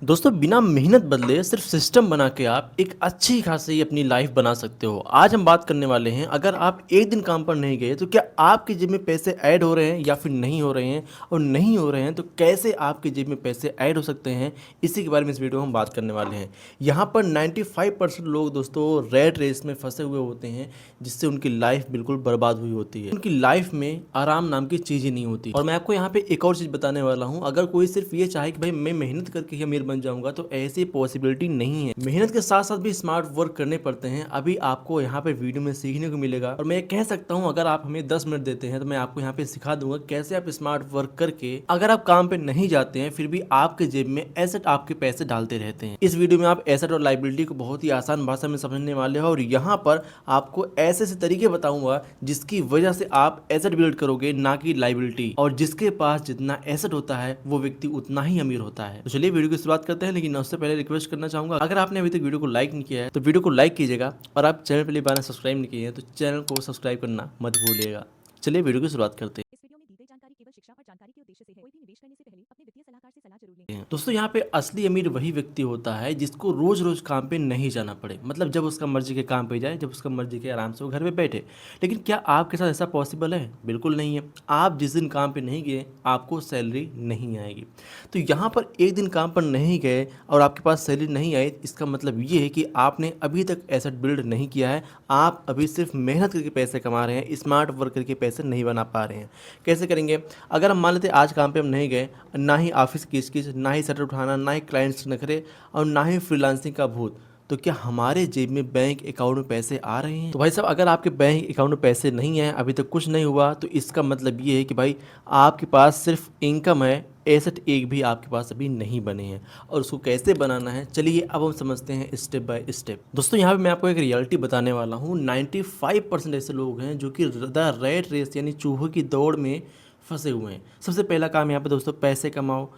दोस्तों बिना मेहनत बदले सिर्फ सिस्टम बना के आप एक अच्छी खासी अपनी लाइफ बना सकते हो। आज हम बात करने वाले हैं, अगर आप एक दिन काम पर नहीं गए तो क्या आपकी जेब में पैसे ऐड हो रहे हैं या फिर नहीं हो रहे हैं, और नहीं हो रहे हैं तो कैसे आपकी जेब में पैसे ऐड हो सकते हैं। इसी के बारे में इस वीडियो में हम बात करने वाले हैं। यहाँ पर 95% लोग दोस्तों रेड रेस में फंसे हुए होते हैं, जिससे उनकी लाइफ बिल्कुल बर्बाद हुई होती है। उनकी लाइफ में आराम नाम की चीज़ ही नहीं होती। और मैं आपको यहाँ पे एक और चीज़ बताने वाला हूँ, अगर कोई सिर्फ ये चाहे कि भाई मैं मेहनत करके ही अमीर बन जाऊंगा, तो ऐसी पॉसिबिलिटी नहीं है। मेहनत के साथ साथ भी स्मार्ट वर्क करने पड़ते हैं। अभी आपको यहाँ पे वीडियो में सीखने को मिलेगा, और मैं कह सकता हूँ अगर आप हमें 10 मिनट देते हैं तो मैं आपको यहाँ पे सिखा दूंगा कैसे आप स्मार्ट वर्क करके, अगर आप काम पे नहीं जाते हैं फिर भी आपके जेब में एसेट आपके पैसे डालते रहते हैं। इस वीडियो में आप एसेट और लाइबिलिटी को बहुत ही आसान भाषा में समझने वाले हो, और यहाँ पर आपको ऐसे ऐसे तरीके बताऊंगा जिसकी वजह से आप एसेट बिल्ड करोगे, ना कि लाइबिलिटी। और जिसके पास जितना एसेट होता है वो व्यक्ति उतना ही अमीर होता है। तो चलिए वीडियो की शुरुआत करते हैं, लेकिन उससे पहले रिक्वेस्ट करना चाहूंगा, अगर आपने अभी तक वीडियो को लाइक नहीं किया है तो वीडियो को लाइक कीजिएगा, और आप चैनल पहली बार सब्सक्राइब नहीं किए हैं तो चैनल को सब्सक्राइब करना मत भूलिएगा। चलिए वीडियो की शुरुआत करते हैं। इस वीडियो में दी गई जानकारी केवल शिक्षा और जानकारी के उद्देश्य से है। कोई भी निवेश करने से पहले अपने वित्तीय सलाहकार से सलाह जरूर लें। दोस्तों यहाँ पे असली अमीर वही व्यक्ति होता है जिसको रोज रोज काम पे नहीं जाना पड़े, मतलब जब उसका मर्जी के काम पे जाए, जब उसका मर्जी के आराम से वो घर पे बैठे। लेकिन क्या आपके साथ ऐसा पॉसिबल है? बिल्कुल नहीं है। आप जिस दिन काम पे नहीं गए आपको सैलरी नहीं आएगी। तो यहाँ पर एक दिन काम पर नहीं गए और आपके पास सैलरी नहीं आई, इसका मतलब ये है कि आपने अभी तक एसेट बिल्ड नहीं किया है। आप अभी सिर्फ मेहनत करके पैसे कमा रहे हैं, स्मार्ट वर्क करके पैसे नहीं बना पा रहे हैं। कैसे करेंगे? अगर हम मान लेते आज काम पे हम नहीं गए, ना ही ऑफिस की किचकिच, ना ही शटर उठाना, ना ही क्लाइंट्स नखरे, और ना ही फ्रीलांसिंग का भूत, तो क्या हमारे जेब में बैंक अकाउंट में पैसे आ रहे हैं? तो भाई साहब, अगर आपके बैंक अकाउंट में पैसे नहीं हैं, अभी तक कुछ नहीं हुआ, तो इसका मतलब ये है कि भाई आपके पास सिर्फ इनकम है, एसेट एक भी आपके पास अभी नहीं बने हैं। और उसको कैसे बनाना है, चलिए अब हम समझते हैं स्टेप बाय स्टेप। दोस्तों यहाँ पे मैं आपको एक रियलिटी बताने वाला हूँ। 95% ऐसे लोग हैं जो कि द रैट रेस यानी चूहों की दौड़ में फंसे हुए हैं। सबसे पहला काम यहाँ पे दोस्तों पैसे कमाओ,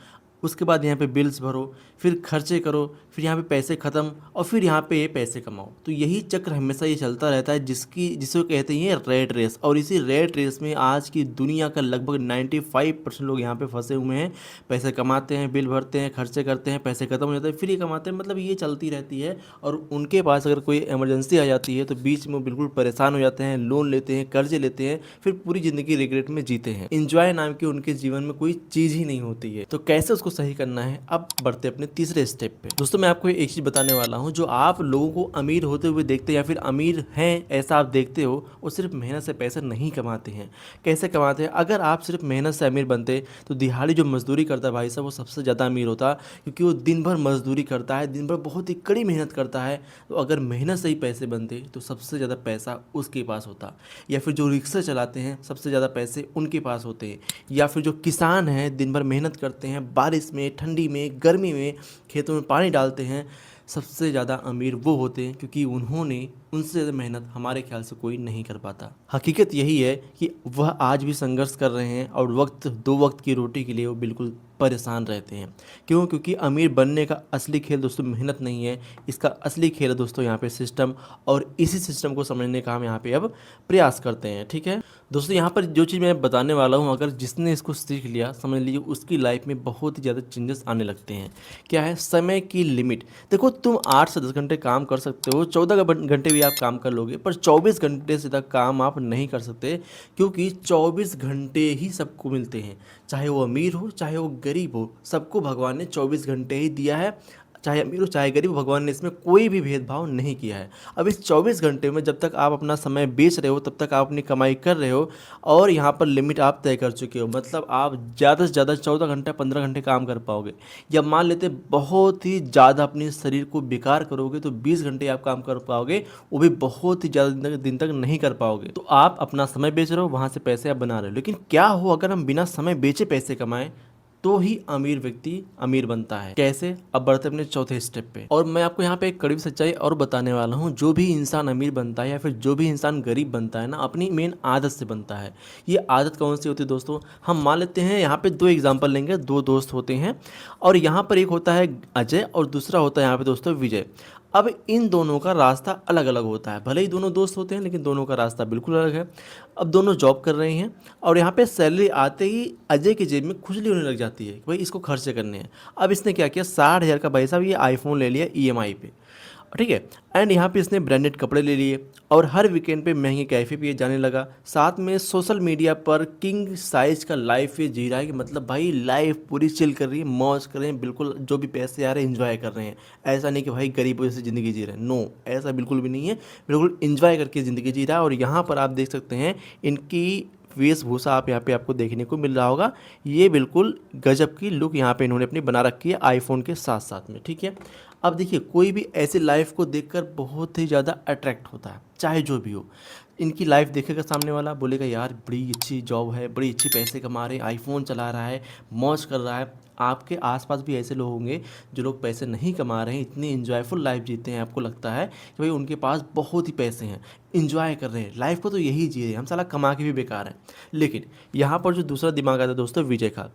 उसके बाद यहाँ पे बिल्स भरो, फिर खर्चे करो, फिर यहाँ पे पैसे ख़त्म, और फिर यहाँ पे ये पैसे कमाओ। तो यही चक्र हमेशा ये चलता रहता है, जिसे कहते हैं रेट रेस। और इसी रेट रेस में आज की दुनिया का लगभग 95% लोग यहाँ पे फंसे हुए हैं। पैसे कमाते हैं, बिल भरते हैं, खर्चे करते हैं, पैसे ख़त्म हो जाते हैं, फिर ये कमाते हैं, मतलब ये चलती रहती है। और उनके पास अगर कोई इमरजेंसी आ जाती है तो बीच में वो बिल्कुल परेशान हो जाते हैं, लोन लेते हैं, कर्जे लेते हैं, फिर पूरी ज़िंदगी रिग्रेट में जीते हैं। इंजॉय नाम की उनके जीवन में कोई चीज़ ही नहीं होती है। तो कैसे उसको सही करना है, अब बढ़ते अपने तीसरे स्टेप पे। दोस्तों मैं आपको एक चीज़ बताने वाला हूँ, जो आप लोगों को अमीर होते हुए देखते हैं या फिर अमीर हैं ऐसा आप देखते हो, वो सिर्फ मेहनत से पैसे नहीं कमाते हैं। कैसे कमाते हैं? अगर आप सिर्फ मेहनत से अमीर बनते तो दिहाड़ी जो मजदूरी करता है भाई साहब, वो सबसे ज़्यादा अमीर होता, क्योंकि वो दिन भर मजदूरी करता है, दिन भर बहुत ही कड़ी मेहनत करता है। तो अगर मेहनत से ही पैसे बनते तो सबसे ज़्यादा पैसा उसके पास होता। या फिर जो रिक्शा चलाते हैं सबसे ज़्यादा पैसे उनके पास होते हैं। या फिर जो किसान हैं दिन भर मेहनत करते हैं, बारिश में, ठंडी में, गर्मी में खेतों में पानी डालते हैं, सबसे ज़्यादा अमीर वो होते हैं, क्योंकि उनसे ज़्यादा मेहनत हमारे ख्याल से कोई नहीं कर पाता। हकीकत यही है कि वह आज भी संघर्ष कर रहे हैं, और दो वक्त की रोटी के लिए वो बिल्कुल परेशान रहते हैं। क्यों? क्योंकि अमीर बनने का असली खेल दोस्तों मेहनत नहीं है, इसका असली खेल है दोस्तों यहाँ पे सिस्टम। और इसी सिस्टम को समझने का हम यहाँ पे अब प्रयास करते हैं। ठीक है दोस्तों, यहाँ पर जो चीज़ मैं बताने वाला हूँ, अगर जिसने इसको सीख लिया, समझ लीजिए उसकी लाइफ में बहुत ही ज़्यादा चेंजेस आने लगते हैं। क्या है? समय की लिमिट। देखो, तुम 8 से 10 घंटे काम कर सकते हो, 14 घंटे भी आप काम कर लोगे, पर 24 घंटे से तक काम आप नहीं कर सकते, क्योंकि 24 घंटे ही सबको मिलते हैं। चाहे वो अमीर हो चाहे वो गरीब हो, सबको भगवान ने 24 घंटे ही दिया है। चाहे अमीर हो चाहे गरीब हो, भगवान ने इसमें कोई भी भेदभाव नहीं किया है। अब इस 24 घंटे में जब तक आप अपना समय बेच रहे हो, तब तक आप अपनी कमाई कर रहे हो, और यहाँ पर लिमिट आप तय कर चुके हो। मतलब आप ज़्यादा से ज़्यादा 14 घंटे 15 घंटे काम कर पाओगे। या मान लेते बहुत ही ज़्यादा अपने शरीर को बेकार करोगे तो 20 घंटे आप काम कर पाओगे, वो भी बहुत ही ज़्यादा दिन तक नहीं कर पाओगे। तो आप अपना समय बेच रहे हो, वहाँ से पैसे आप बना रहे हो। लेकिन क्या हो अगर हम बिना समय बेचे पैसे कमाएं, तो ही अमीर व्यक्ति अमीर बनता है। कैसे? अब बढ़ते अपने चौथे स्टेप पे। और मैं आपको यहाँ पे एक कड़वी सच्चाई और बताने वाला हूँ, जो भी इंसान अमीर बनता है या फिर जो भी इंसान गरीब बनता है ना, अपनी मेन आदत से बनता है। ये आदत कौन सी होती है दोस्तों? हम मान लेते हैं यहाँ पे 2 एग्जाम्पल लेंगे, 2 दोस्त होते हैं, और यहाँ पर एक होता है अजय और दूसरा होता है यहाँ पे दोस्तों विजय। अब इन दोनों का रास्ता अलग अलग होता है, भले ही दोनों दोस्त होते हैं लेकिन दोनों का रास्ता बिल्कुल अलग है। अब दोनों जॉब कर रहे हैं और यहाँ पे सैलरी आते ही अजय की जेब में खुजली होने लग जाती है कि भाई इसको खर्चे करने हैं। अब इसने क्या किया, 60,000 का भाई साहब ये आईफोन ले लिया ईएमआई पे, ठीक है। एंड यहाँ पे इसने ब्रांडेड कपड़े ले लिए और हर वीकेंड पे महंगे कैफ़े पे ये जाने लगा। साथ में सोशल मीडिया पर किंग साइज का लाइफ ये जी रहा है कि मतलब भाई लाइफ पूरी चिल कर रही है, मौज कर रहे हैं, बिल्कुल जो भी पैसे आ रहे हैं एंजॉय कर रहे हैं। ऐसा नहीं कि भाई गरीबों जैसे ज़िंदगी जी रहे हैं, नो, ऐसा बिल्कुल भी नहीं है, बिल्कुल इंजॉय करके ज़िंदगी जी रहा है। और यहाँ पर आप देख सकते हैं इनकी वेशभूषा आप यहाँ पे आपको देखने को मिल रहा होगा, ये बिल्कुल गजब की लुक यहाँ पे इन्होंने अपनी बना रखी है आईफोन के साथ साथ में, ठीक है। अब देखिए कोई भी ऐसी लाइफ को देखकर बहुत ही ज़्यादा अट्रैक्ट होता है, चाहे जो भी हो। इनकी लाइफ देखेगा सामने वाला, बोलेगा यार बड़ी अच्छी जॉब है, बड़ी अच्छी पैसे कमा रहे हैं, आईफोन चला रहा है, मौज कर रहा है। आपके आसपास भी ऐसे लोग होंगे जो लोग पैसे नहीं कमा रहे हैं, इतनी इन्जॉयफुल लाइफ जीते हैं, आपको लगता है कि भाई उनके पास बहुत ही पैसे हैं, इन्जॉय कर रहे हैं लाइफ को, तो यही जी रहे हैं, हम साला कमा के भी बेकार हैं। लेकिन यहाँ पर जो दूसरा दिमाग आता है दोस्तों, विजय का,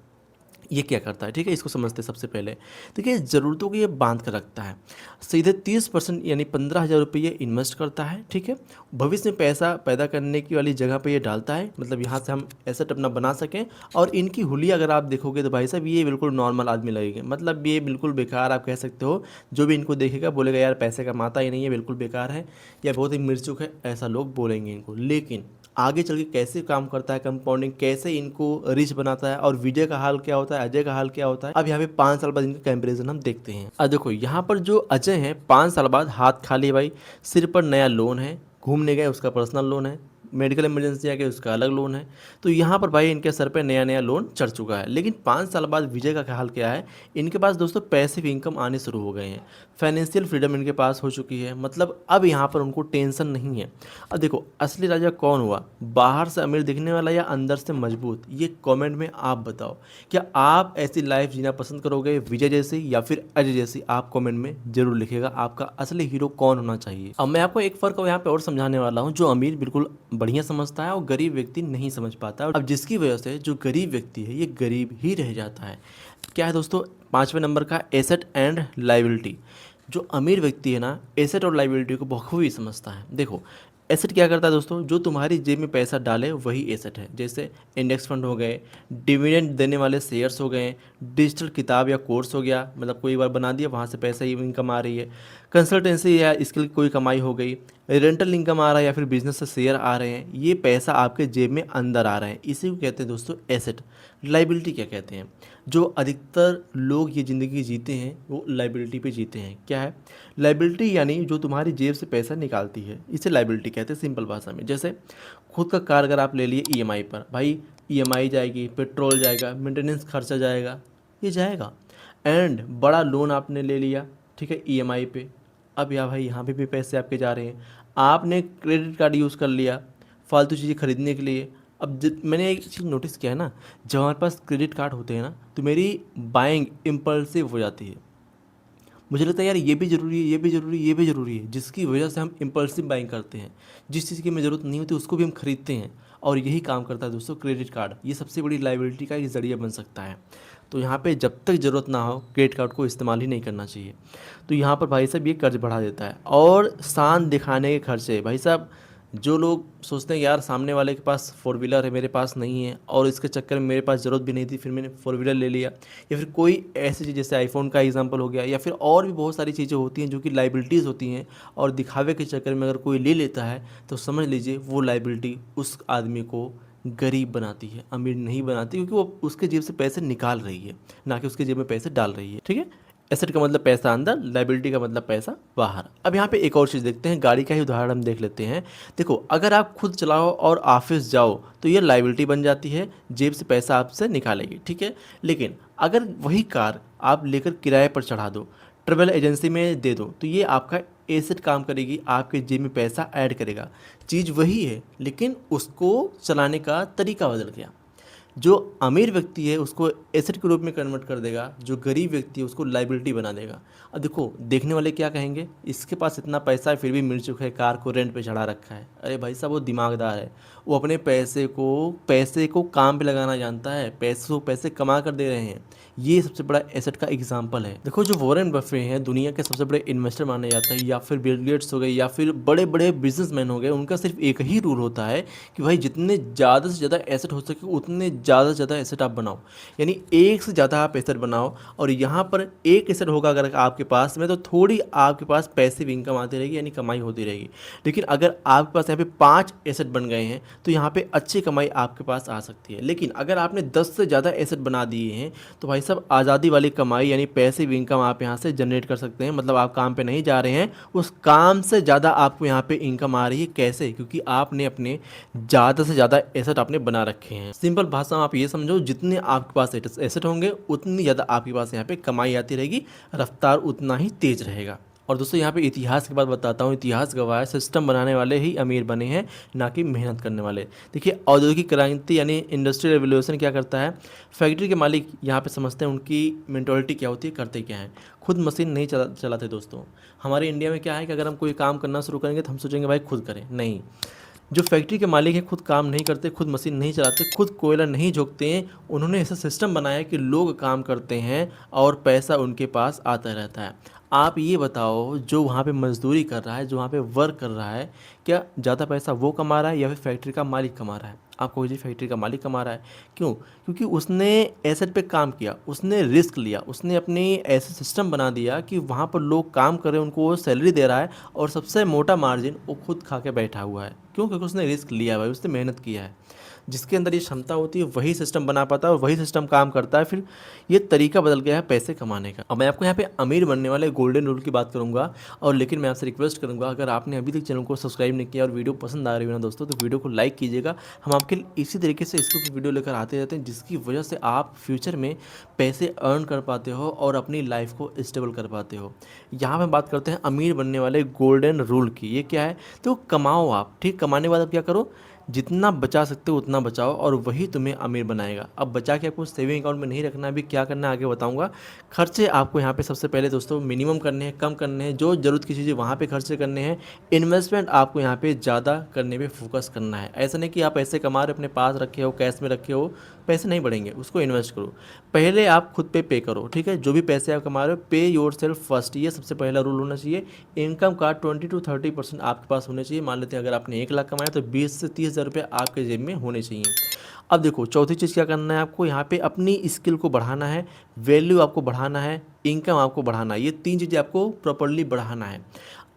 ये क्या करता है, ठीक है, इसको समझते हैं सबसे पहले। देखिए ज़रूरतों को ये बांध कर रखता है, सीधे 30% यानी 15,000 रुपये ये इन्वेस्ट करता है, ठीक है। भविष्य में पैसा पैदा करने की वाली जगह पे ये डालता है, मतलब यहाँ से हम एसेट अपना बना सकें। और इनकी हुलिया अगर आप देखोगे तो भाई साहब ये बिल्कुल नॉर्मल आदमी लगेंगे, मतलब ये बिल्कुल बेकार आप कह सकते हो। जो भी इनको देखेगा बोलेगा यार पैसे कमाता ही नहीं है, बिल्कुल बेकार है या बहुत ही मिर्चुक है, ऐसा लोग बोलेंगे इनको। लेकिन आगे चल के कैसे काम करता है कंपाउंडिंग, कैसे इनको रिच बनाता है, और विजय का हाल क्या होता है, अजय का हाल क्या होता है, अब यहाँ पे 5 साल बाद इनका कंपेरिजन हम देखते हैं। अब देखो यहाँ पर जो अजय हैं 5 साल बाद हाथ खाली भाई, सिर पर नया लोन है, घूमने गए उसका पर्सनल लोन है, मेडिकल इमरजेंसी आ गई उसका अलग लोन है। तो यहाँ पर भाई इनके सर पे नया नया लोन चढ़ चुका है। लेकिन 5 साल बाद विजय का हाल क्या है, इनके पास दोस्तों पैसिव इनकम आने शुरू हो गए हैं, फाइनेंशियल फ्रीडम इनके पास हो चुकी है, मतलब अब यहाँ पर उनको टेंशन नहीं है। अब देखो असली राजा कौन हुआ, बाहर से अमीर दिखने वाला या अंदर से मजबूत, ये कमेंट में आप बताओ। क्या आप ऐसी लाइफ जीना पसंद करोगे विजय जैसी या फिर अजय जैसी, आप कमेंट में जरूर लिखिएगा आपका असली हीरो कौन होना चाहिए। अब मैं आपको एक फ़र्क यहाँ पे और समझाने वाला हूँ, जो अमीर बिल्कुल बढ़िया समझता है और गरीब व्यक्ति नहीं समझ पाता है। अब जिसकी वजह से जो गरीब व्यक्ति है ये गरीब ही रह जाता है। क्या है दोस्तों, 5वें नंबर का एसेट एंड लाइबिलिटी। जो अमीर व्यक्ति है ना, एसेट और लाइबिलिटी को बखूबी समझता है। देखो एसेट क्या करता है दोस्तों, जो तुम्हारी जेब में पैसा डाले वही एसेट है। जैसे इंडेक्स फंड हो गए, डिविडेंड देने वाले शेयर्स हो गए, डिजिटल किताब या कोर्स हो गया, मतलब कोई बार बना दिया वहाँ से पैसा इनकम आ रही है, कंसल्टेंसी या स्किल की कोई कमाई हो गई, रेंटल इनकम आ रहा है या फिर बिजनेस से शेयर आ रहे हैं, ये पैसा आपके जेब में अंदर आ रहे हैं, इसी को कहते हैं दोस्तों एसेट। लाइबिलिटी क्या कहते हैं, जो अधिकतर लोग ये ज़िंदगी जीते हैं वो लाइबिलिटी पे जीते हैं। क्या है लाइबिलिटी, यानी जो तुम्हारी जेब से पैसा निकालती है, इसे लाइबिलिटी कहते हैं सिंपल भाषा में। जैसे खुद का कार अगर आप ले लिए ईएमआई पर, भाई ईएमआई जाएगी, पेट्रोल जाएगा, मेंटेनेंस खर्चा जाएगा, ये जाएगा। एंड बड़ा लोन आपने ले लिया, ठीक है, ईएमआई पे, अब या भाई यहाँ पे भी पैसे आपके जा रहे हैं। आपने क्रेडिट कार्ड यूज़ कर लिया फालतू चीज़ें खरीदने के लिए। अब मैंने एक चीज़ नोटिस किया है ना, जब हमारे पास क्रेडिट कार्ड होते हैं ना तो मेरी बाइंग इम्पल्सिव हो जाती है। मुझे लगता है यार ये भी ज़रूरी है, ये भी ज़रूरी है, ये भी ज़रूरी है, जिसकी वजह से हम इम्पल्सिव बाइंग करते हैं। जिस चीज़ की हमें ज़रूरत नहीं होती उसको भी हम खरीदते हैं, और यही काम करता है दोस्तों क्रेडिट कार्ड। ये सबसे बड़ी लाइबिलिटी का एक ज़रिया बन सकता है। तो यहाँ पे जब तक ज़रूरत ना हो क्रेडिट कार्ड को इस्तेमाल ही नहीं करना चाहिए। तो यहाँ पर भाई साहब ये कर्ज बढ़ा देता है। और शान दिखाने के खर्चे, भाई साहब जो लोग सोचते हैं यार सामने वाले के पास 4 व्हीलर है, मेरे पास नहीं है, और इसके चक्कर में मेरे पास ज़रूरत भी नहीं थी फिर मैंने 4 व्हीलर ले लिया, या फिर कोई ऐसी चीज़ जैसे आईफोन का एग्जांपल हो गया, या फिर और भी बहुत सारी चीज़ें होती हैं जो कि लाइबिलिटीज़ होती हैं, और दिखावे के चक्कर में अगर कोई ले लेता है तो समझ लीजिए वो लाइबिलिटी उस आदमी को गरीब बनाती है, अमीर नहीं बनाती, क्योंकि वो उसके जेब से पैसे निकाल रही है, ना कि उसके जेब में पैसे डाल रही है, ठीक है। एसेट का मतलब पैसा अंदर, लाइबिलिटी का मतलब पैसा बाहर। अब यहाँ पे एक और चीज़ देखते हैं, गाड़ी का ही उदाहरण हम देख लेते हैं। देखो अगर आप खुद चलाओ और ऑफिस जाओ तो ये लाइबिलिटी बन जाती है, जेब से पैसा आपसे निकालेगी, ठीक है। लेकिन अगर वही कार आप लेकर किराए पर चढ़ा दो, ट्रेवल एजेंसी में दे दो, तो ये आपका एसेट काम करेगी, आपके जेब में पैसा ऐड करेगा। चीज़ वही है लेकिन उसको चलाने का तरीका बदल गया। जो अमीर व्यक्ति है उसको एसेट के रूप में कन्वर्ट कर देगा, जो गरीब व्यक्ति है उसको लाइबिलिटी बना देगा। अब देखो देखने वाले क्या कहेंगे, इसके पास इतना पैसा है फिर भी मिल चुका है, कार को रेंट पे चढ़ा रखा है। अरे भाई साहब वो दिमागदार है, वो अपने पैसे को काम पे लगाना जानता है, पैसे कमा कर दे रहे हैं। ये सबसे बड़ा एसेट का एग्जाम्पल है। देखो जो वॉरेन बफे हैं दुनिया के सबसे बड़े इन्वेस्टर माने जाते हैं, या फिर बिल गेट्स हो गए, या फिर बड़े बड़े बिजनेसमैन हो गए, उनका सिर्फ एक ही रूल होता है कि भाई जितने ज़्यादा से ज़्यादा एसेट हो सके उतने ज़्यादा से ज़्यादा एसेट आप बनाओ, यानी एक से ज़्यादा आप एसेट बनाओ। और यहाँ पर एक एसेट होगा अगर आपके पास में, तो थोड़ी आपके पास पैसिव इनकम आती रहेगी, यानी कमाई होती रहेगी। लेकिन अगर आपके पास यहाँ पे 5 एसेट बन गए हैं तो यहाँ पे अच्छी कमाई आपके पास आ सकती है। लेकिन अगर आपने 10 से ज़्यादा एसेट बना दिए हैं तो भाई साहब आज़ादी वाली कमाई यानी पैसिव इनकम आप यहाँ से जनरेट कर सकते हैं। मतलब आप काम पे नहीं जा रहे हैं, उस काम से ज़्यादा आपको यहाँ पे इनकम आ रही है। कैसे? क्योंकि आपने अपने ज़्यादा से ज़्यादा एसेट आपने बना रखे हैं। सिंपल भाषा में आप ये समझो, जितने आपके पास एसेट होंगे उतनी ज़्यादा आपके पास यहाँ पे कमाई आती रहेगी, रफ्तार उतना ही तेज रहेगा। और दोस्तों यहाँ पे इतिहास की बात बताता हूँ। इतिहास गवाह है सिस्टम बनाने वाले ही अमीर बने हैं, ना कि मेहनत करने वाले। देखिए औद्योगिक क्रांति यानी इंडस्ट्रियल रेवोल्यूशन क्या करता है, फैक्ट्री के मालिक यहाँ पे समझते हैं उनकी मेंटोरिटी क्या होती है, करते क्या है, खुद मशीन नहीं चलाते दोस्तों। हमारे इंडिया में क्या है कि अगर हम कोई काम करना शुरू करेंगे तो हम सोचेंगे भाई खुद करें, नहीं। जो फैक्ट्री के मालिक हैं खुद काम नहीं करते, खुद मशीन नहीं चलाते, खुद कोयला नहीं झोंकते हैं। उन्होंने ऐसा सिस्टम बनाया कि लोग काम करते हैं और पैसा उनके पास आता रहता है। आप ये बताओ, जो वहाँ पे मजदूरी कर रहा है, जो वहाँ पे वर्क कर रहा है, क्या ज़्यादा पैसा वो कमा रहा है या फिर फैक्ट्री का मालिक कमा रहा है? आपको जी फैक्ट्री का मालिक कमा रहा है। क्यों? क्योंकि उसने एसेट पे काम किया, उसने रिस्क लिया, उसने अपनी ऐसे सिस्टम बना दिया कि वहाँ पर लोग काम कर रहे हैं, उनको वो सैलरी दे रहा है और सबसे मोटा मार्जिन वो खुद खा के बैठा हुआ है। क्यों? क्योंकि उसने रिस्क लिया है भाई, उसने मेहनत किया है। जिसके अंदर ये क्षमता होती है वही सिस्टम बना पाता है और वही सिस्टम काम करता है। फिर ये तरीका बदल गया है पैसे कमाने का। अब मैं आपको यहाँ पे अमीर बनने वाले गोल्डन रूल की बात करूँगा। और लेकिन मैं आपसे रिक्वेस्ट करूँगा, अगर आपने अभी तक चैनल को सब्सक्राइब नहीं किया और वीडियो पसंद आ रही हो ना दोस्तों, तो वीडियो को लाइक कीजिएगा। हम आपके लिए इसी तरीके से इसको वीडियो लेकर आते रहते हैं, जिसकी वजह से आप फ्यूचर में पैसे अर्न कर पाते हो और अपनी लाइफ को स्टेबल कर पाते हो। यहाँ पे बात करते हैं अमीर बनने वाले गोल्डन रूल की। ये क्या है? तो कमाओ आप, ठीक। कमाने के बाद आप क्या करो, जितना बचा सकते हो उतना बचाओ और वही तुम्हें अमीर बनाएगा। अब बचा के आपको सेविंग अकाउंट में नहीं रखना है, अभी क्या करना है आगे बताऊंगा। खर्चे आपको यहाँ पे सबसे पहले दोस्तों मिनिमम करने हैं, कम करने हैं। जो ज़रूरत की चीज़ें वहाँ पे खर्चे करने हैं। इन्वेस्टमेंट आपको यहाँ पे ज़्यादा करने पे फोकस करना है। ऐसा नहीं कि आप पैसे कमा रहे अपने पास रखे हो, कैश में रखे हो, पैसे नहीं बढ़ेंगे, उसको इन्वेस्ट करो। पहले आप खुद पे करो, ठीक है। जो भी पैसे आप कमा रहे हो, पे योर सेल्फ फर्स्ट, ये सबसे पहला रूल होना चाहिए। इनकम का 20 to 30% आपके पास होने चाहिए। मान लेते हैं अगर आपने 1 लाख कमाया तो 20 से 30 हज़ार रुपये आपके जेब में होने चाहिए। अब देखो चौथी चीज़ क्या करना है आपको, यहाँ पे अपनी स्किल को बढ़ाना है, वैल्यू आपको बढ़ाना है, इनकम आपको बढ़ाना है। ये 3 चीज़ें आपको प्रॉपर्ली बढ़ाना है।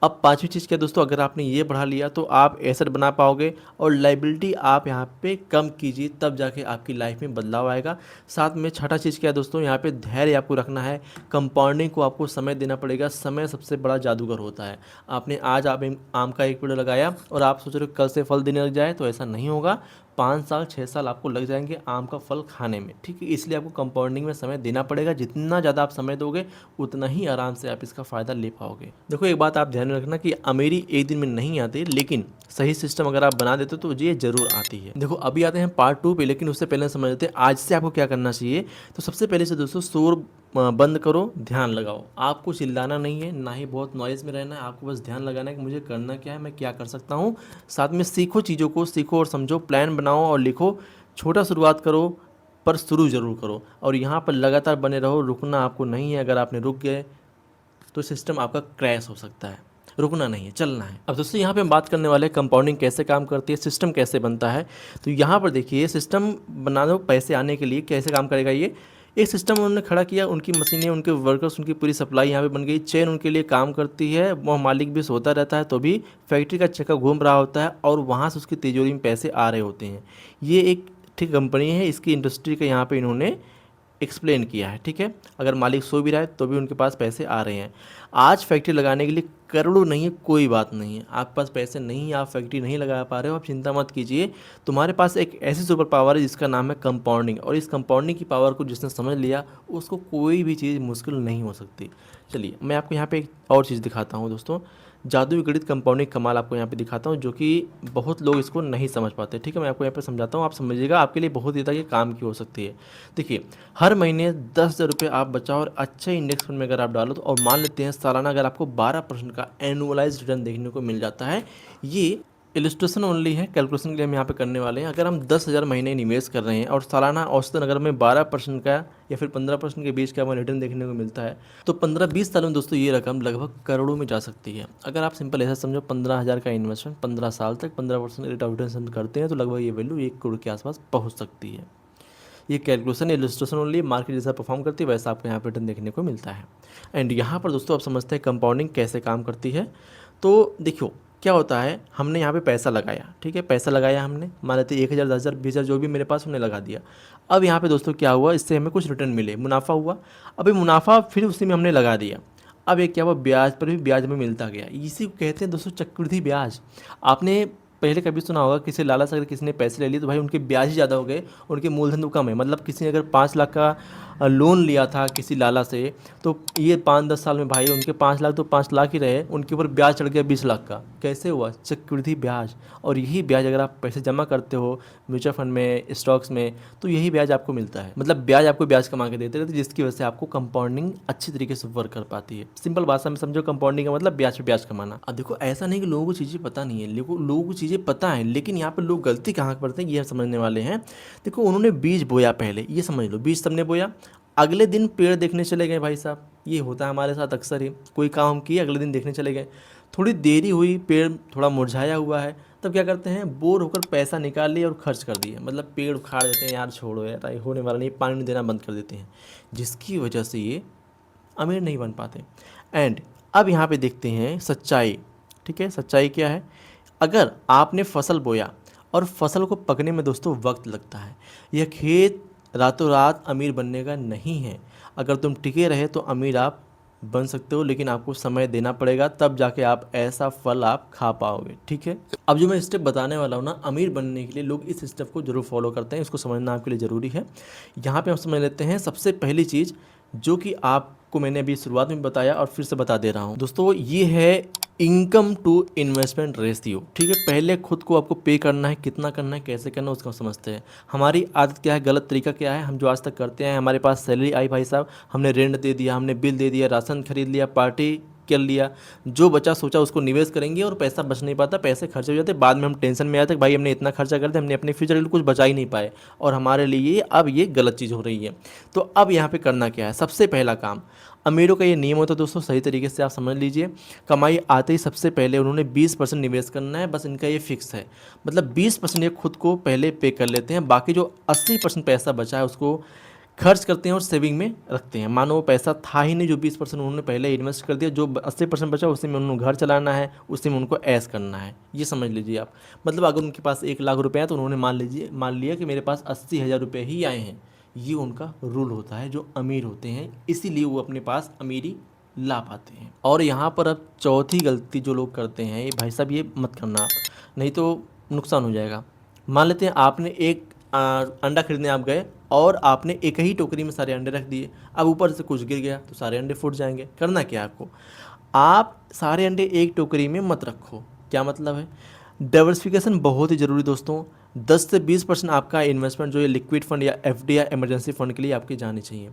अब पांचवी चीज़ क्या दोस्तों, अगर आपने ये बढ़ा लिया तो आप एसेट बना पाओगे और लाइबिलिटी आप यहाँ पे कम कीजिए, तब जाके आपकी लाइफ में बदलाव आएगा। साथ में छठा चीज़ क्या है दोस्तों, यहाँ पे धैर्य आपको रखना है। कंपाउंडिंग को आपको समय देना पड़ेगा। समय सबसे बड़ा जादूगर होता है। आपने आज आप आम का एक पेड़ लगाया और आप सोच रहे हो कल से फल देने लग जाए, तो ऐसा नहीं होगा। 5 साल 6 साल आपको लग जाएंगे आम का फल खाने में, ठीक है। इसलिए आपको कंपाउंडिंग में समय देना पड़ेगा। जितना ज़्यादा आप समय दोगे उतना ही आराम से आप इसका फ़ायदा ले पाओगे। देखो एक बात आप ध्यान में रखना कि अमीरी एक दिन में नहीं आती, लेकिन सही सिस्टम अगर आप बना देते हो तो ये जरूर आती है। देखो अभी आते हैं पार्ट 2 पे, लेकिन उससे पहले समझ लेते हैं आज से आपको क्या करना चाहिए। तो सबसे पहले से दोस्तों शोर बंद करो, ध्यान लगाओ। आपको चिल्लाना नहीं है, ना ही बहुत नॉइज़ में रहना है। आपको बस ध्यान लगाना है कि मुझे करना क्या है, मैं क्या कर सकता हूँ। साथ में सीखो, चीज़ों को सीखो और समझो, प्लान बनाओ और लिखो। छोटा शुरुआत करो पर शुरू ज़रूर करो और यहाँ पर लगातार बने रहो। रुकना आपको नहीं है। अगर आपने रुक गए तो सिस्टम आपका क्रैश हो सकता है। रुकना नहीं है, चलना है। अब दोस्तों यहाँ पे हम बात करने वाले हैं कंपाउंडिंग कैसे काम करती है, सिस्टम कैसे बनता है। तो यहाँ पर देखिए सिस्टम बना दो पैसे आने के लिए। कैसे काम करेगा ये, एक सिस्टम उन्होंने खड़ा किया, उनकी मशीनें, उनके वर्कर्स, उनकी पूरी सप्लाई यहाँ पे बन गई। चेन उनके लिए काम करती है। वह मालिक भी सोता रहता है तो भी फैक्ट्री का चक्का घूम रहा होता है और वहाँ से उसकी तिजोरी में पैसे आ रहे होते हैं। ये एक ठीक कंपनी है, इसकी इंडस्ट्री का यहाँ पे इन्होंने एक्सप्लेन किया है, ठीक है। अगर मालिक सो भी रहा है तो भी उनके पास पैसे आ रहे हैं। आज फैक्ट्री लगाने के लिए करोड़ों नहीं है, कोई बात नहीं है। आपके पास पैसे नहीं है, आप फैक्ट्री नहीं लगा पा रहे हो, आप चिंता मत कीजिए। तुम्हारे पास एक ऐसी सुपर पावर है जिसका नाम है कंपाउंडिंग, और इस कंपाउंडिंग की पावर को जिसने समझ लिया उसको कोई भी चीज़ मुश्किल नहीं हो सकती। चलिए मैं आपको यहाँ पे एक और चीज़ दिखाता हूँ दोस्तों। जादुई गणित कंपाउंडिंग कमाल आपको यहाँ पे दिखाता हूँ, जो कि बहुत लोग इसको नहीं समझ पाते, ठीक है। मैं आपको यहाँ पे समझाता हूँ, आप समझिएगा, आपके लिए बहुत ही ज़्यादा ये काम की हो सकती है। देखिए हर महीने 10,000 रुपये आप बचाओ और अच्छे इंडेक्स फंड में अगर आप डालो तो, और मान लेते हैं सालाना अगर आपको 12% का एनुअलाइज रिटर्न देखने को मिल जाता है। ये इलस्ट्रेशन ओनली है, कैलकुलेशन के लिए हम यहाँ पे करने वाले हैं। अगर हम 10,000 महीने निवेश कर रहे हैं और सालाना औसतन अगर हमें 12% का या फिर 15% के बीच का हमें रिटर्न देखने को मिलता है, तो 15-20 साल में दोस्तों ये रकम लगभग करोड़ों में जा सकती है। अगर आप सिंपल ऐसा समझो, 15,000 का इन्वेस्टमेंट 15 साल तक 15% रेट ऑफ रिटर्न करते हैं, तो लगभग ये वैल्यू 1 करोड़ के आसपास पहुँच सकती है। ये कैलकुलेशन इलस्ट्रेशन ओनली, मार्केट जैसा परफॉर्म करती है वैसा आपको यहाँ पे रिटर्न देखने को मिलता है। एंड यहाँ पर दोस्तों आप समझते हैं कंपाउंडिंग कैसे काम करती है। तो देखियो क्या होता है, हमने यहाँ पे पैसा लगाया, ठीक है, पैसा लगाया हमने, मान लेते 1,000 10,000 20,000 जो भी मेरे पास हमने लगा दिया। अब यहाँ पे दोस्तों क्या हुआ, इससे हमें कुछ रिटर्न मिले, मुनाफा हुआ। अभी मुनाफा फिर उसी में हमने लगा दिया। अब ये क्या हुआ, ब्याज पर भी ब्याज हमें मिलता गया। इसी को कहते हैं दोस्तों चक्रवृद्धि ब्याज। आपने पहले कभी सुना होगा, किसी लालच से अगर किसी ने पैसे ले लिए तो भाई उनके ब्याज ही ज़्यादा हो गए, उनके मूलधन तो कम है। मतलब किसी ने अगर 5 लाख का लोन लिया था किसी लाला से, तो ये 5-10 साल में भाई उनके 5 लाख तो 5 लाख ही रहे, उनके ऊपर ब्याज चढ़ गया 20 लाख का। कैसे हुआ, चक्रवृद्धि ब्याज। और यही ब्याज अगर आप पैसे जमा करते हो म्यूचुअल फंड में, स्टॉक्स में, तो यही ब्याज आपको मिलता है। मतलब ब्याज आपको ब्याज कमा के देते रहते हैं, जिसकी वजह से आपको कंपाउंडिंग अच्छी तरीके से वर्क कर पाती है। सिंपल भाषा में समझो, कंपाउंडिंग का मतलब ब्याज पे ब्याज कमाना। अब देखो ऐसा नहीं कि लोगों को चीज़ें पता नहीं है, लोगों को चीज़ें पता है, लेकिन यहाँ पर लोग गलती कहाँ करते हैं ये समझने वाले हैं। देखो उन्होंने बीज बोया, पहले ये समझ लो, बीज सबने बोया, अगले दिन पेड़ देखने चले गए भाई साहब। ये होता है हमारे साथ अक्सर ही, कोई काम किए अगले दिन देखने चले गए, थोड़ी देरी हुई, पेड़ थोड़ा मुरझाया हुआ है, तब क्या करते हैं, बोर होकर पैसा निकाल लिए और खर्च कर दिए। मतलब पेड़ उखाड़ देते हैं, यार छोड़ो यार ये होने वाला नहीं, पानी नहीं देना बंद कर देते हैं, जिसकी वजह से ये अमीर नहीं बन पाते। एंड अब यहाँ पे देखते हैं सच्चाई, ठीक है, सच्चाई क्या है। अगर आपने फसल बोया और फसल को पकने में दोस्तों वक्त लगता है, यह खेत रातों रात अमीर बनने का नहीं है। अगर तुम टिके रहे तो अमीर आप बन सकते हो, लेकिन आपको समय देना पड़ेगा, तब जाके आप ऐसा फल आप खा पाओगे, ठीक है। अब जो मैं स्टेप बताने वाला हूँ ना, अमीर बनने के लिए लोग इस स्टेप को जरूर फॉलो करते हैं, इसको समझना आपके लिए ज़रूरी है। यहाँ पे हम समझ लेते हैं सबसे पहली चीज़, जो कि आपको मैंने अभी शुरुआत में बताया और फिर से बता दे रहा हूँ दोस्तों, ये है इनकम टू इन्वेस्टमेंट रेशियो, ठीक है। पहले खुद को आपको पे करना है, कितना करना है, कैसे करना है, उसको समझते हैं। हमारी आदत क्या है, गलत तरीका क्या है, हम जो आज तक करते हैं, हमारे पास सैलरी आई भाई साहब, हमने रेंट दे दिया, हमने बिल दे दिया, राशन खरीद लिया, पार्टी कर लिया, जो बचा सोचा उसको निवेश करेंगे और पैसा बच नहीं पाता, पैसे खर्च हो जाते, बाद में हम टेंशन में आते भाई हमने इतना खर्चा कर दिया, हमने अपने फ्यूचर के लिए कुछ बचा ही नहीं पाए, और हमारे लिए अब ये गलत चीज़ हो रही है। तो अब यहाँ पे करना क्या है, सबसे पहला काम, अमीरों का ये नियम होता है दोस्तों, सही तरीके से आप समझ लीजिए। कमाई आते ही सबसे पहले उन्होंने 20% निवेश करना है, बस इनका ये फिक्स है। मतलब 20% ये खुद को पहले पे कर लेते हैं, बाकी जो 80% पैसा बचा है उसको खर्च करते हैं और सेविंग में रखते हैं। मानो वो पैसा था ही नहीं, जो 20% उन्होंने पहले इन्वेस्ट कर दिया, जो 80% बचा उसी में उन्होंने घर चलाना है, उसी में उनको ऐश करना है, ये समझ लीजिए आप। मतलब अगर उनके पास 1 लाख रुपए है तो उन्होंने मान लिया कि मेरे पास 80,000 रुपये ही आए हैं। ये उनका रूल होता है जो अमीर होते हैं, इसीलिए वो अपने पास अमीरी ला पाते हैं। और यहाँ पर अब चौथी गलती जो लोग करते हैं, ये भाई साहब ये मत करना आप, नहीं तो नुकसान हो जाएगा। मान लेते हैं आपने एक अंडा खरीदने आप गए और आपने एक ही टोकरी में सारे अंडे रख दिए, अब ऊपर से कुछ गिर गया तो सारे अंडे फूट जाएंगे। करना क्या आपको, आप सारे अंडे एक टोकरी में मत रखो। क्या मतलब है, डाइवर्सिफिकेशन बहुत ही ज़रूरी दोस्तों। 10 से 20% आपका इन्वेस्टमेंट जो है लिक्विड फंड या एफडी या इमरजेंसी फंड के लिए आपकी जानी चाहिए।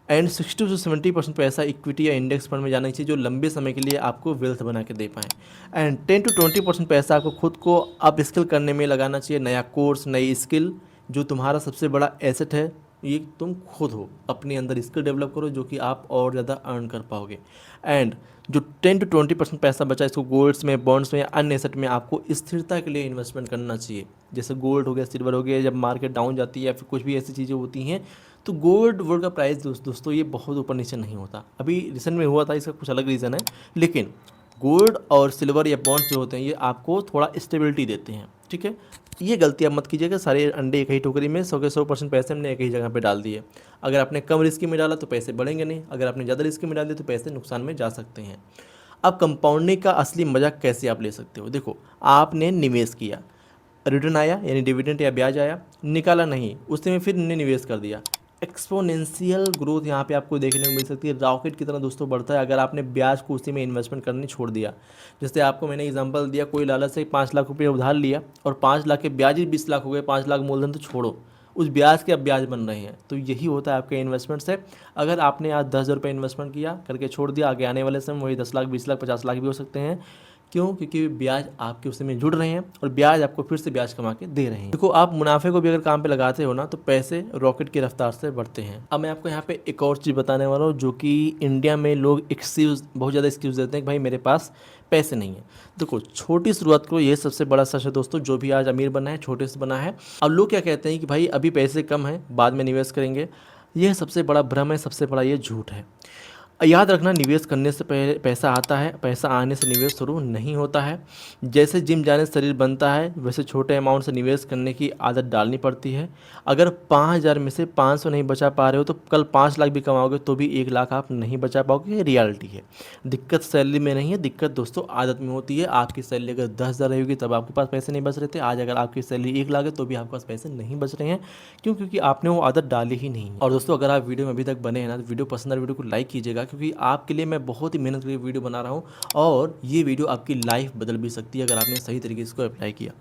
एंड 60 से 70% पैसा इक्विटी या इंडेक्स फंड में जाना चाहिए, जो लंबे समय के लिए आपको वेल्थ बना के दे पाएँ। एंड 10 to 20% पैसा आपको खुद को अप स्किल करने में लगाना चाहिए, नया कोर्स, नई स्किल। जो तुम्हारा सबसे बड़ा एसेट है ये तुम खुद हो, अपने अंदर स्किल डेवलप करो जो कि आप और ज़्यादा अर्न कर पाओगे। एंड जो 10 to 20% पैसा बचा, इसको गोल्ड्स में, बॉन्ड्स में या अन्य एसेट में आपको स्थिरता के लिए इन्वेस्टमेंट करना चाहिए। जैसे गोल्ड हो गया, सिल्वर हो गया, जब मार्केट डाउन जाती है या फिर कुछ भी ऐसी चीज़ें होती हैं, तो गोल्ड का प्राइस दोस्तों ये बहुत ऊपर नीचे नहीं होता। अभी रिसेंट में हुआ था, इसका कुछ अलग रीज़न है, लेकिन गोल्ड और सिल्वर या बॉन्ड्स जो होते हैं ये आपको थोड़ा स्टेबिलिटी देते हैं, ठीक है। ये गलती आप मत कीजिएगा, सारे अंडे एक ही टोकरी में 100 के 100% पैसे हमने एक ही जगह पे डाल दिए। अगर आपने कम रिस्क में डाला तो पैसे बढ़ेंगे नहीं, अगर आपने ज़्यादा रिस्क में डाल दिए तो पैसे नुकसान में जा सकते हैं। अब कंपाउंडिंग का असली मजा कैसे आप ले सकते हो, देखो आपने निवेश किया, रिटर्न आया यानी डिविडेंड या ब्याज आया, निकाला नहीं, उसमें फिर ने निवेश कर दिया, एक्सपोनेंशियल ग्रोथ यहाँ पे आपको देखने को मिल सकती है। रॉकेट की तरह दोस्तों बढ़ता है अगर आपने ब्याज को उसी में इन्वेस्टमेंट करनी छोड़ दिया। जैसे आपको मैंने एग्जांपल दिया, कोई लालच से 5 लाख रुपये उधार लिया और 5 लाख के ब्याज ही 20 लाख हो गए, 5 लाख मूलधन तो छोड़ो, उस ब्याज के अब ब्याज बन रहे हैं। तो यही होता है आपके इन्वेस्टमेंट से। अगर आपने आज 10,000 रुपये इन्वेस्टमेंट किया करके छोड़ दिया, आगे आने वाले समय वही 10 लाख, 20 लाख, 50 लाख भी हो सकते हैं। क्यों? क्योंकि ब्याज आपके उसमें जुड़ रहे हैं और ब्याज आपको फिर से ब्याज कमा के दे रहे हैं। देखो, आप मुनाफे को भी अगर काम पे लगाते हो ना तो पैसे रॉकेट की रफ्तार से बढ़ते हैं। अब मैं आपको यहाँ पे एक और चीज़ बताने वाला हूँ जो कि इंडिया में लोग एक्सक्यूज़, बहुत ज़्यादा एक्सक्यूज़ देते हैं कि भाई मेरे पास पैसे नहीं है। देखो, छोटी शुरुआत करो, ये सबसे बड़ा सच है दोस्तों। जो भी आज अमीर बना है छोटे से बना है। अब लोग क्या कहते हैं कि भाई अभी पैसे कम हैं, बाद में निवेश करेंगे। यह सबसे बड़ा भ्रम है, सबसे बड़ा ये झूठ है। याद रखना, निवेश करने से पहले पैसा आता है, पैसा आने से निवेश शुरू नहीं होता है। जैसे जिम जाने से शरीर बनता है, वैसे छोटे अमाउंट से निवेश करने की आदत डालनी पड़ती है। अगर 5,000 में से 500 नहीं बचा पा रहे हो तो कल 5 लाख भी कमाओगे तो भी 1 लाख आप नहीं बचा पाओगे। ये रियलिटी है। दिक्कत सैलरी में नहीं है, दिक्कत दोस्तों आदत में होती है। आपकी सैलरी अगर 10,000 रहेगी तब आपके पास पैसे नहीं बच रहे थे। आज अगर आपकी सैलरी 1 लाख है तो भी आपके पास पैसे नहीं बच रहे हैं। क्यों? क्योंकि आपने वो आदत डाली ही नहीं। और दोस्तों, अगर आप वीडियो में अभी तक बने हैं ना तो वीडियो पसंद है, वीडियो को लाइक कीजिएगा, क्योंकि आपके लिए मैं बहुत ही मेहनत करके वीडियो बना रहा हूँ और ये वीडियो आपकी लाइफ बदल भी सकती है अगर आपने सही तरीके से इसको अप्लाई किया।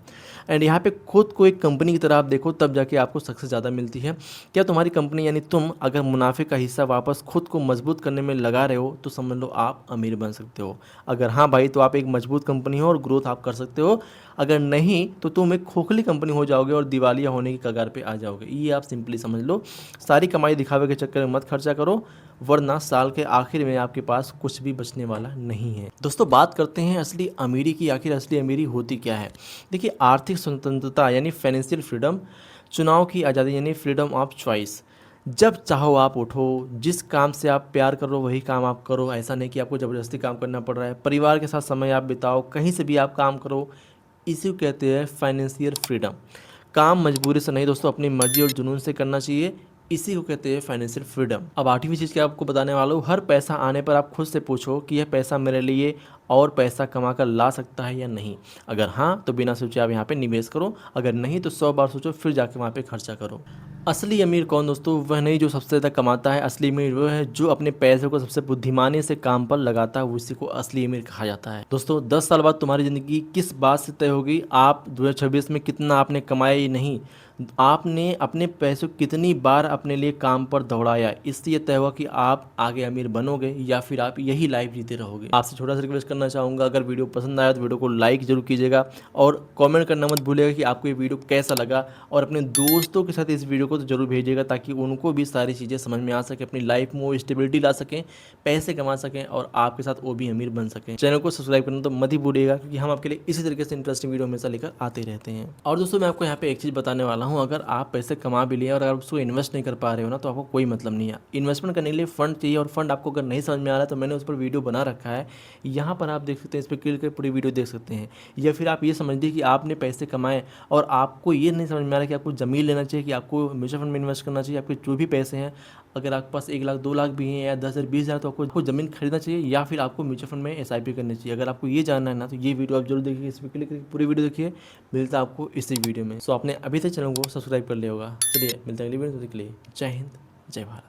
एंड यहाँ पे खुद को एक कंपनी की तरह आप देखो, तब जाके आपको सक्सेस ज़्यादा मिलती है। क्या तुम्हारी कंपनी यानी तुम अगर मुनाफे का हिस्सा वापस खुद को मजबूत करने में लगा रहे हो तो समझ लो आप अमीर बन सकते हो। अगर हाँ भाई, तो आप एक मजबूत कंपनी हो और ग्रोथ आप कर सकते हो। अगर नहीं तो तुम एक खोखली कंपनी हो जाओगे और दिवालिया होने की कगार पे आ जाओगे। ये आप सिंपली समझ लो। सारी कमाई दिखावे के चक्कर में मत खर्चा करो, वरना साल के आखिर में आपके पास कुछ भी बचने वाला नहीं है। दोस्तों, बात करते हैं असली अमीरी की। आखिर असली अमीरी होती क्या है? देखिए, आर्थिक स्वतंत्रता यानी फाइनेंशियल फ्रीडम, चुनाव की आज़ादी यानी फ्रीडम ऑफ चॉइस। जब चाहो आप उठो, जिस काम से आप प्यार करो वही काम आप करो। ऐसा नहीं कि आपको ज़बरदस्ती काम करना पड़ रहा है। परिवार के साथ समय आप बिताओ, कहीं से भी आप काम करो। इसी को कहते हैं फाइनेंशियल फ्रीडम। काम मजबूरी से नहीं दोस्तों, अपनी मर्जी और जुनून से करना चाहिए। इसी को कहते हैं फाइनेंशियल फ्रीडम। अब आठवीं चीज़ क्या आपको बताने वाला हूँ। हर पैसा आने पर आप खुद से पूछो कि यह पैसा मेरे लिए और पैसा कमा कर ला सकता है या नहीं। अगर हाँ तो बिना सोचे आप यहाँ पे निवेश करो, अगर नहीं तो 100 बार सोचो फिर जाके वहाँ पे खर्चा करो। असली अमीर कौन दोस्तों? वह नहीं जो सबसे ज़्यादा कमाता है। असली अमीर वह है जो अपने पैसे को सबसे बुद्धिमानी से काम पर लगाता है, उसी को असली अमीर कहा जाता है। दोस्तों, 10 साल बाद तुम्हारी ज़िंदगी किस बात से तय होगी? आप 2026 में कितना आपने कमाया ही नहीं, आपने अपने पैसों को कितनी बार अपने लिए काम पर दौड़ाया, इससे ये तय हुआ कि आप आगे अमीर बनोगे या फिर आप यही लाइफ जीते रहोगे। आपसे छोटा सा रिक्वेस्ट करना चाहूँगा, अगर वीडियो पसंद आया तो वीडियो को लाइक जरूर कीजिएगा और कमेंट करना मत भूलिएगा कि आपको ये वीडियो कैसा लगा। और अपने दोस्तों के साथ इस वीडियो को तो जरूर भेजिएगा ताकि उनको भी सारी चीज़ें समझ में आ सके, अपनी लाइफ में वो स्टेबिलिटी ला सकें, पैसे कमा सकें और आपके साथ वो भी अमीर बन सकें। चैनल को सब्सक्राइब करना तो मत ही भूलिएगा, क्योंकि हम आपके लिए इसी तरीके से इंटरेस्टिंग वीडियो हमेशा लेकर आते रहते हैं। और दोस्तों, मैं आपको यहाँ पे एक चीज़ बताने वाला हूँ। अगर आप पैसे कमा भी लिए और अगर उसको इन्वेस्ट नहीं कर पा रहे हो ना तो आपको कोई मतलब नहीं है। इन्वेस्टमेंट करने के लिए फंड चाहिए और फंड आपको अगर नहीं समझ में आ रहा है तो मैंने उस पर वीडियो बना रखा है, यहाँ पर आप देख सकते हैं। इस पर क्लिक करके पूरी वीडियो देख सकते हैं। या फिर आप ये समझ लीजिए कि आपने पैसे कमाए और आपको ये नहीं समझ में आ रहा कि आपको ज़मीन लेना चाहिए, कि आपको म्यूचुअल फंड में इन्वेस्ट करना चाहिए। आपके जो भी पैसे हैं, अगर आपके पास 1 लाख 2 लाख भी हैं या 10,000 20,000, तो आपको ज़मीन खरीदना चाहिए या फिर आपको म्यूचुअल फंड में SIP करनी चाहिए। अगर आपको ये जानना है ना तो ये वीडियो आप जरूर देखिए। इस पर क्लिक करके पूरी वीडियो देखिए। मिलता है आपको इसी वीडियो में। सो आपने अभी तक चैनल को सब्सक्राइब कर लिया होगा। चलिए मिलते हैं अगली वीडियो, तब तक के लिए जय हिंद, जय भारत।